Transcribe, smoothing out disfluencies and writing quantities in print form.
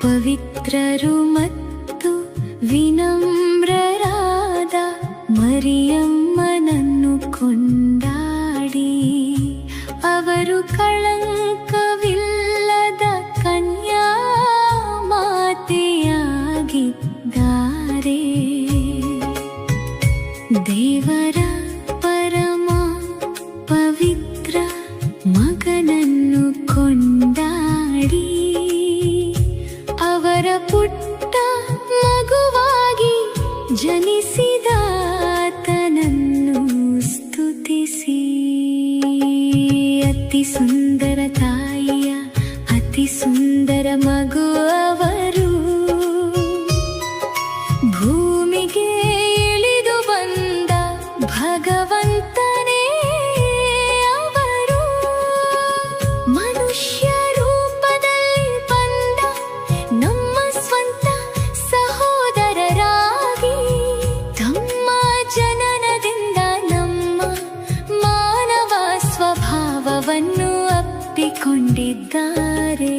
ಪವಿತ್ರರು ಮತ್ತು ವಿನಮ್ರರಾದ ಮರಿಯಮ್ಮನನ್ನು ಕೊಂಡಾಡಿ, ಅವರು ಕಳಂಕವಿಲ್ಲದ ಕನ್ಯಾ ಮಾತೆಯಾಗಿದ್ದಾರೆ. ದೇವರ ಪರಮ ಪವಿತ್ರ ಮಗನನ್ನು ಕೊಂಡಾಡಿ, ಅವರ ಪುಟ್ಟ ಮಗುವಾಗಿ ಜನಿಸಿದಾತನನ್ನು ಸ್ತುತಿಸಿ. ಅತಿ ಸುಂದರ ತಾಯಿಯ ಅತಿ ಸುಂದರ ಮಗು ಅವರು, ಭೂಮಿಗೆ ಇಳಿದು ಬಂದ ಭಗವಂತನೇ ಅವರು. ಮನುಷ್ಯ ರೂಪದಲ್ಲಿ ಬಂದ ನಮ್ಮ ಸ್ವಂತ ಸಹೋದರರಾಗಿ, ತಮ್ಮ ಜನನದಿಂದ ನಮ್ಮ ಮಾನವ ಸ್ವಭಾವವನ್ನು ಅಪ್ಪಿಕೊಂಡಿದ್ದಾರೆ.